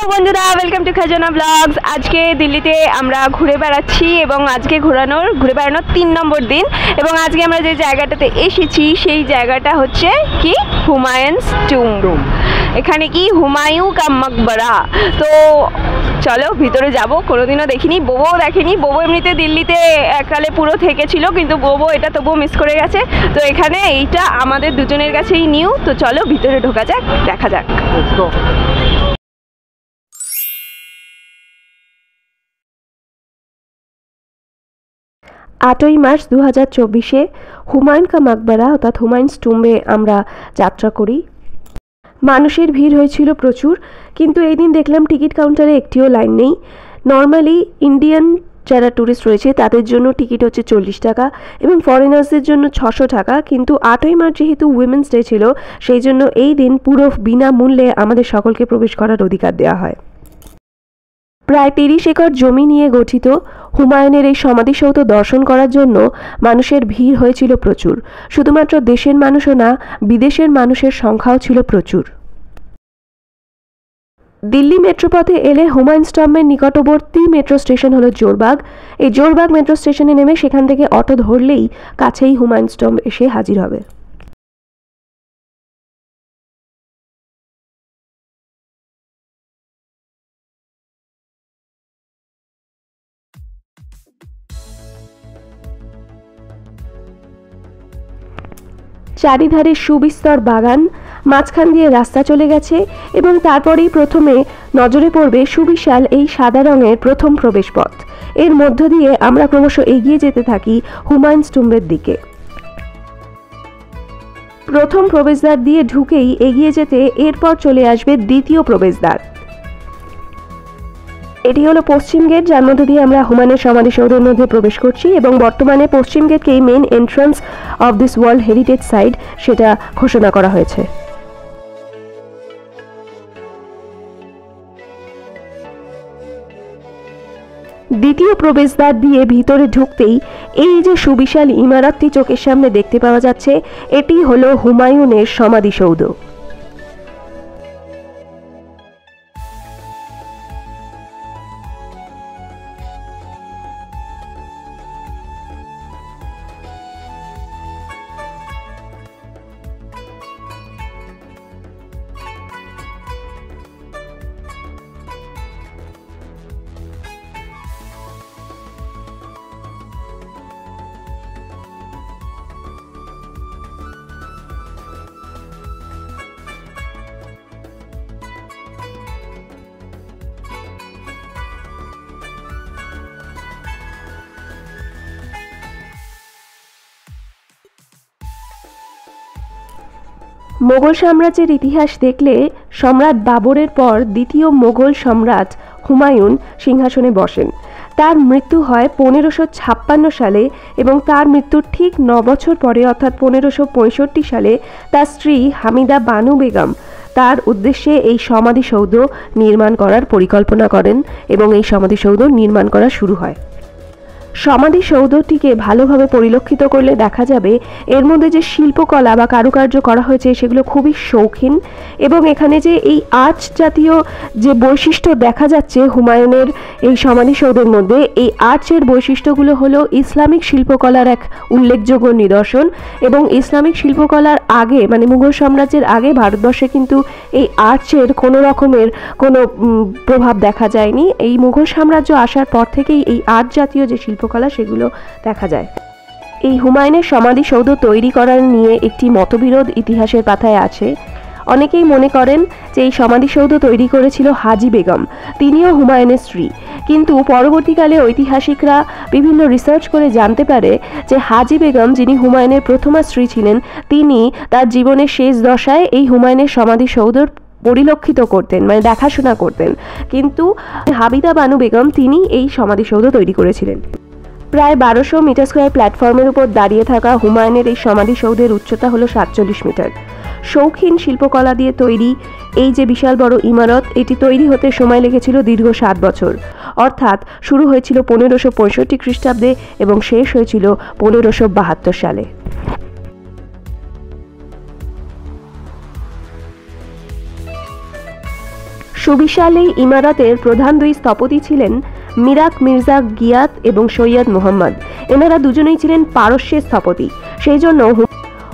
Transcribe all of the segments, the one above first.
বন্ধুরা, welcome to খাজানা blogs. আজকে দিল্লিতে আমরা ঘুরে বেড়াচ্ছি এবং আজকে ঘুরে বেড়ানোর 3 নম্বর দিন। এবং আজকে আমরা যে জায়গাটাতে এসেছি সেই জায়গাটা হচ্ছে কি হুমায়ুনস টুম্ব। এখানে কি হুমায়ুন কা মকবরা। তো চলো ভিতরে যাব। কোনোদিনও দেখিনি, বোবও দেখেনি। বোবো এমনিতে দিল্লিতে এককালে পুরো থেকেছিল, কিন্তু বোবো এটা তবুও মিস করে গেছে। তো এখানে এইটা আমাদের দুজনের কাছেই নিউ। তো চলো ভিতরে ঢোকা যাক, দেখা যাক। 8ই মার্চ 2024 হুমায়ুন কা মাকবারা অর্থাৎ হুমায়ুনস টুম্বে আমরা যাত্রা করি। মানুষের ভিড় হয়েছিল প্রচুর, কিন্তু এই দিন দেখলাম টিকিট কাউন্টারে একটিও লাইন নেই। নর্মালি ইন্ডিয়ান যারা ট্যুরিস্ট রয়েছে তাদের জন্য টিকিট হচ্ছে 40 টাকা এবং ফরেনার্সদের জন্য 600 টাকা। কিন্তু 8ই মার্চ যেহেতু উইমেন্স ডে ছিল, সেই জন্য এই দিন পুরো বিনামূল্যে আমাদের সকলকে প্রবেশ করার অধিকার দেওয়া হয়। প্রায় 30 একর জমি নিয়ে গঠিত হুমায়ুনের এই সমাধিসৌধ দর্শন করার জন্য মানুষের ভিড় হয়েছিল প্রচুর। শুধুমাত্র দেশের মানুষও না, বিদেশের মানুষের সংখ্যাও ছিল প্রচুর। দিল্লি মেট্রোপথে এলে হুমায়ুনস টম্বের নিকটবর্তী মেট্রো স্টেশন হলো জোরবাগ। এই জোরবাগ মেট্রো স্টেশনে নেমে সেখান থেকে অটো ধরলেই কাছেই হুমায়ুনস টম্ব এসে হাজির হবে। চারিধারে সুবিস্তর বাগান, মাঝখান দিয়ে রাস্তা চলে গেছে এবং তারপরেই প্রথমে নজরে পড়বে সুবিশাল এই সাদা রঙের প্রথম প্রবেশপথ। এর মধ্য দিয়ে আমরা ক্রমশ এগিয়ে যেতে থাকি হুমায়ুনস টুম্বের দিকে। প্রথম প্রবেশদ্বার দিয়ে ঢুকেই এগিয়ে যেতে এরপর চলে আসবে দ্বিতীয় প্রবেশদ্বার। এটি হলো পশ্চিম গেট, যার মধ্যে দিয়ে আমরা হুমায়ুনের সমাধিসৌধের মধ্যে প্রবেশ করছি এবং বর্তমানে পশ্চিম গেটকেই main entrance of this world heritage site সেটা ঘোষণা করা হয়েছে। দ্বিতীয় প্রবেশদ্বার দিয়ে ভিতরে ঢুকতেই এই যে সুবিশাল ইমারতটি চোখের সামনে দেখতে পাওয়া যাচ্ছে, এটি হলো হুমায়ুনের সমাধিসৌধ। মোগল সাম্রাজ্যের ইতিহাস দেখলে সম্রাট বাবরের পর দ্বিতীয় মোগল সম্রাট হুমায়ুন সিংহাসনে বসেন। তার মৃত্যু হয় 1556 সালে এবং তার মৃত্যুর ঠিক 9 বছর পরে অর্থাৎ 1565 সালে তার স্ত্রী হামিদা বানু বেগম তার উদ্দেশ্যে এই সমাধিসৌধ নির্মাণ করার পরিকল্পনা করেন এবং এই সমাধিসৌধ নির্মাণ করা শুরু হয়। সমাধিসৌধটিকে ভালোভাবে পরিলক্ষিত করলে দেখা যাবে এর মধ্যে যে শিল্পকলা বা কারুকার্য করা হয়েছে সেগুলো খুবই শৌখিন এবং এখানে যে এই আর্চ জাতীয় যে বৈশিষ্ট্য দেখা যাচ্ছে হুমায়ুনের এই সমাধিসৌধের মধ্যে, এই আর্চের বৈশিষ্ট্যগুলো হলো ইসলামিক শিল্পকলার এক উল্লেখযোগ্য নিদর্শন। এবং ইসলামিক শিল্পকলার আগে মানে মুঘল সাম্রাজ্যের আগে ভারতবর্ষে কিন্তু এই আর্চের কোনো রকমের কোনো প্রভাব দেখা যায়নি। এই মুঘল সাম্রাজ্য আসার পর থেকেই এই আর্চ জাতীয় যে শিল্পকলা সেগুলো দেখা যায়। এই হুমায়ুনের সমাধিসৌধ তৈরি করার নিয়ে একটি মতবিরোধ ইতিহাসের পাতায় আছে। অনেকেই মনে করেন যে এই সমাধিসৌধ তৈরি করেছিল হাজি বেগম, তিনিও হুমায়ুনের স্ত্রী। কিন্তু পরবর্তীকালে ঐতিহাসিকরা বিভিন্ন রিসার্চ করে জানতে পারে যে হাজি বেগম, যিনি হুমায়ুনের প্রথমা স্ত্রী ছিলেন, তিনি তার জীবনের শেষ দশায় এই হুমায়ুনের সমাধিসৌধর পরিলক্ষিত করতেন, মানে দেখাশোনা করতেন। কিন্তু হামিদা বানু বেগম তিনি এই সমাধিসৌধ তৈরি করেছিলেন। প্রায় 1200 মিটার স্কোয়ার প্ল্যাটফর্মের উপর দাঁড়িয়ে থাকা হুমায়ুনের এই সমাধিসৌধের উচ্চতা হলো 47 মিটার। শৌখিন শিল্পকলা দিয়ে তৈরি এই যে বিশাল বড় ইমারত, এটি তৈরি হতে সময় লেগেছিল দীর্ঘ 7 বছর। অর্থাৎ শুরু হয়েছিল 1565 খ্রিস্টাব্দে এবং শেষ হয়েছিল 1572 সালে। সুবিশাল এই ইমারতের প্রধান দুই স্থপতি ছিলেন মিরাক মির্জা গিয়াত এবং সৈয়দ মোহাম্মদ। এনারা দুজনেই ছিলেন পারস্যের স্থপতি। সেই জন্য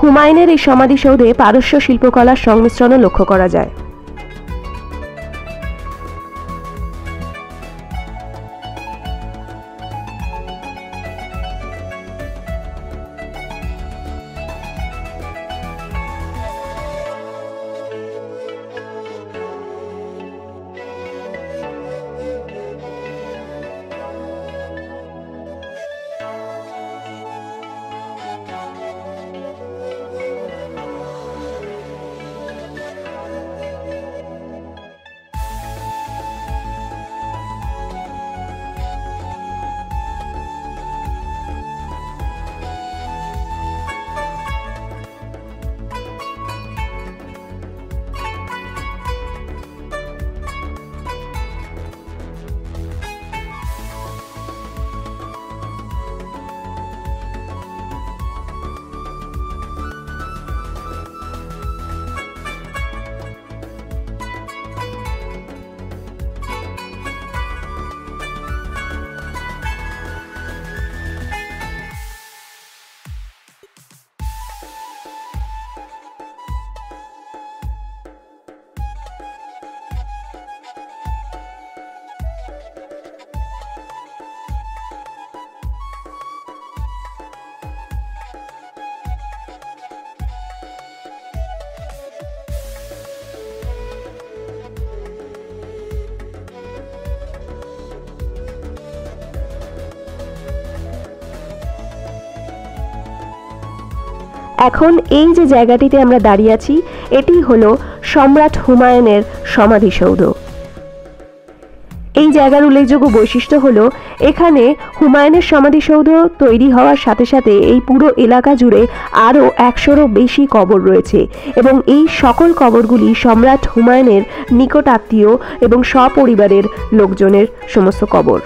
হুমায়ুনের এই সমাধিসৌধে পারস্য শিল্পকলার সংমিশ্রণও লক্ষ্য করা যায়। এখন এই যে জায়গাটিতে আমরা দাঁড়িয়ে আছি, এটি হলো সম্রাট হুমায়ুনের সমাধিসৌধ। এই জায়গার উল্লেখযোগ্য বৈশিষ্ট্য হলো এখানে হুমায়ুনের সমাধিসৌধ তৈরি হওয়ার সাথে সাথে এই পুরো এলাকা জুড়ে আরও 100-রও বেশি কবর রয়েছে এবং এই সকল কবরগুলি সম্রাট হুমায়ুনের নিকট আত্মীয় এবং সপরিবারের লোকজনের সমস্ত কবর।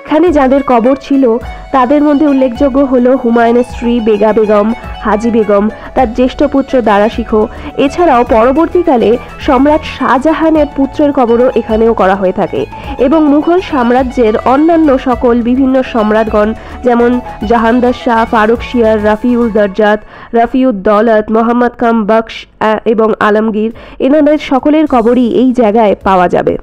এখানে যাদের কবর ছিল তাদের মধ্যে উল্লেখযোগ্য হলো হুমায়ুনের স্ত্রী বেগা বেগম, হাজি বেগম, তার জ্যেষ্ঠ পুত্র দারাশিখো। এছাড়াও পরবর্তীকালে সম্রাট শাহজাহানের পুত্রের কবরও এখানেও করা হয়ে থাকে এবং মুঘল সাম্রাজ্যের অন্যান্য সকল বিভিন্ন সম্রাটগণ যেমন জাহানদার শাহ, ফারুক শিয়ার, রাফিউল দরজাত, রাফিউদ দৌলত, মোহাম্মদ কাম বখশ এবং আলমগীর, এনাদের সকলের কবরই এই জায়গায় পাওয়া যাবে।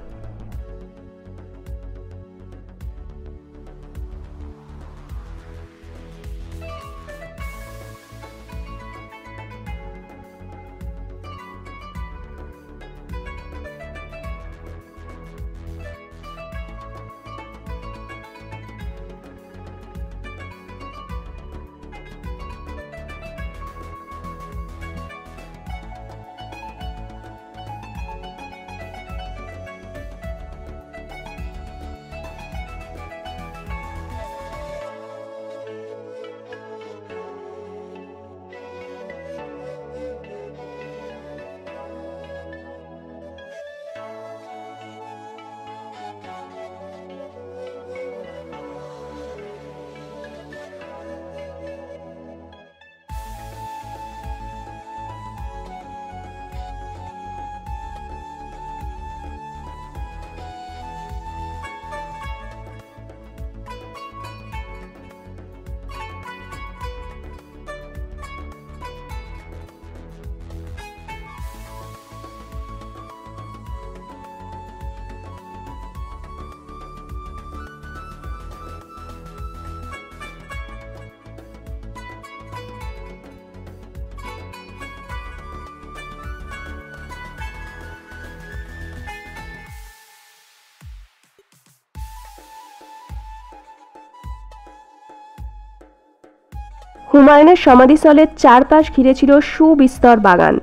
হুমায়ুনের সমাধিস্থলের চারপাশ ঘিরে ছিল সুবিস্তর বাগান।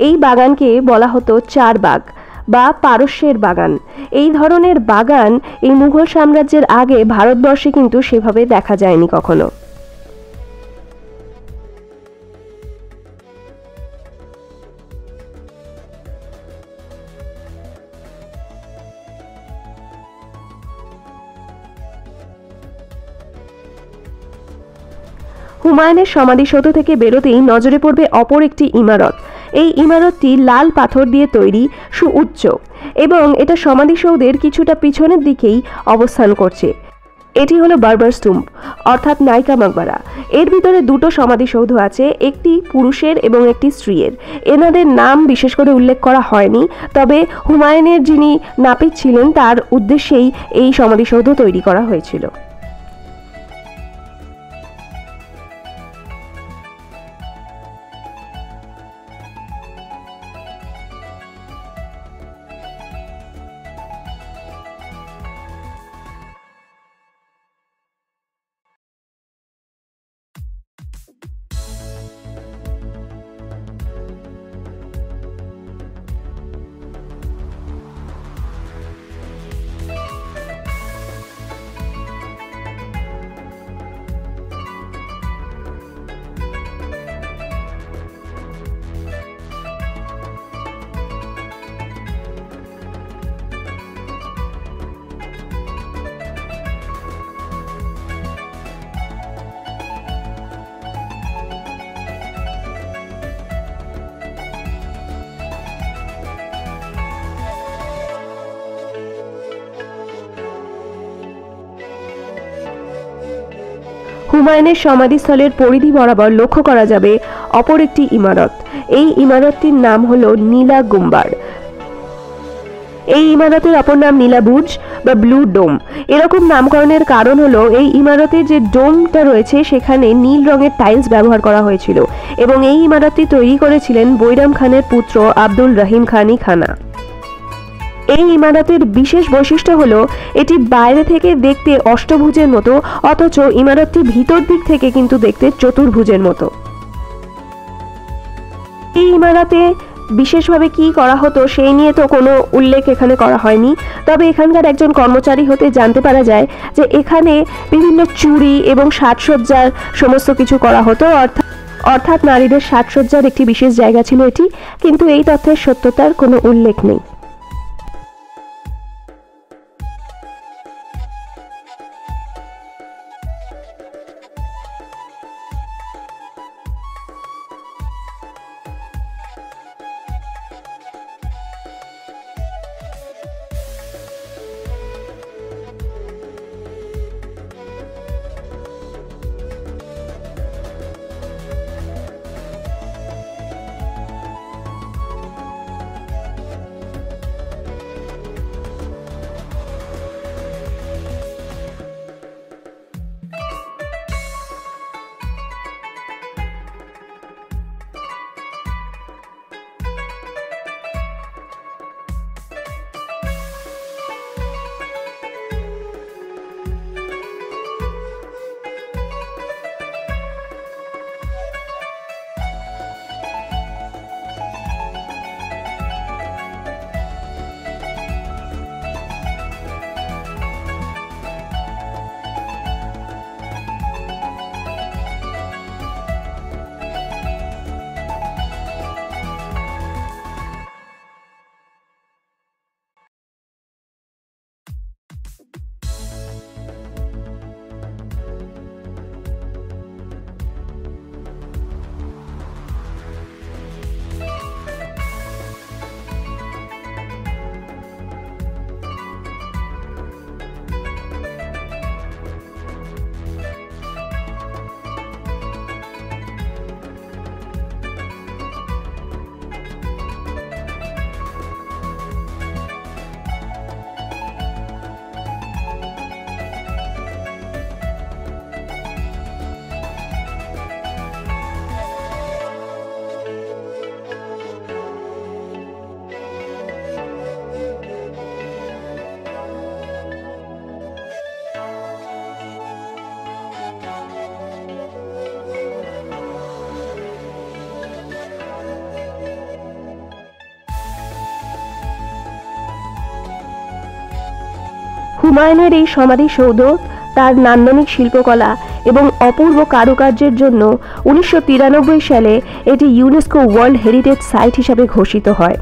এই বাগানকে বলা হতো চার বাগ বা পারস্যের বাগান। এই ধরনের বাগান এই মুঘল সাম্রাজ্যের আগে ভারতবর্ষে কিন্তু সেভাবে দেখা যায়নি কখনো। হুমায়ুনের সমাধিসৌধ থেকে বেরোতেই নজরে পড়বে অপর একটি ইমারত। এই ইমারতটি লাল পাথর দিয়ে তৈরি, সুউচ্চ। এবং এটা সমাধিসৌধের কিছুটা পিছনের দিকেই অবস্থান করছে। এটি হলো বারবারস টুম্ব অর্থাৎ নায়িকা মাকবারা। এর ভিতরে দুটো সমাধিসৌধ আছে, একটি পুরুষের এবং একটি স্ত্রীর। এনাদের নাম বিশেষ করে উল্লেখ করা হয়নি, তবে হুমায়ুনের যিনি নাপিত ছিলেন তার উদ্দেশ্যেই এই সমাধিসৌধ তৈরি করা হয়েছিল। হুমায়ুনের সমাধিস্থলের পরিধি বরাবর লক্ষ্য করা যাবে অপর একটি ইমারত। এই ইমারতটির নাম হলো নীলা গুম্বার। এই ইমারতের অপর নাম নীলা বুর্জ বা ব্লু ডোম। এরকম নামকরণের কারণ হলো এই ইমারতের যে ডোমটা রয়েছে সেখানে নীল রঙের টাইলস ব্যবহার করা হয়েছিল এবং এই ইমারতটি তৈরি করেছিলেন বৈরাম খানের পুত্র আব্দুল রহিম খানই খানা। এই ইমারতের বিশেষ বৈশিষ্ট্য হলো এটি বাইরে থেকে দেখতে অষ্টভুজের মতো, অথচ ইমারতটি ভিতর দিক থেকে কিন্তু দেখতে চতুর্ভুজের মতো। এই ইমারতে বিশেষভাবে কি করা হতো সেই নিয়ে তো কোনো উল্লেখ এখানে করা হয়নি, তবে এখানকার একজন কর্মচারী হতে জানতে পারা যায় যে এখানে বিভিন্ন চুড়ি এবং সাজসজ্জার সমস্ত কিছু করা হতো, অর্থাৎ নারীদের সাজসজ্জার একটি বিশেষ জায়গা ছিল এটি, কিন্তু এই তথ্যের সত্যতার কোনো উল্লেখ নেই। হুমায়ুনের এই সমাধিসৌধ তার নান্দনিক শিল্পকলা এবং অপূর্ব কারুকার্যের জন্য 1993 সালে এটি ইউনেস্কো ওয়ার্ল্ড হেরিটেজ সাইট হিসাবে ঘোষিত হয়।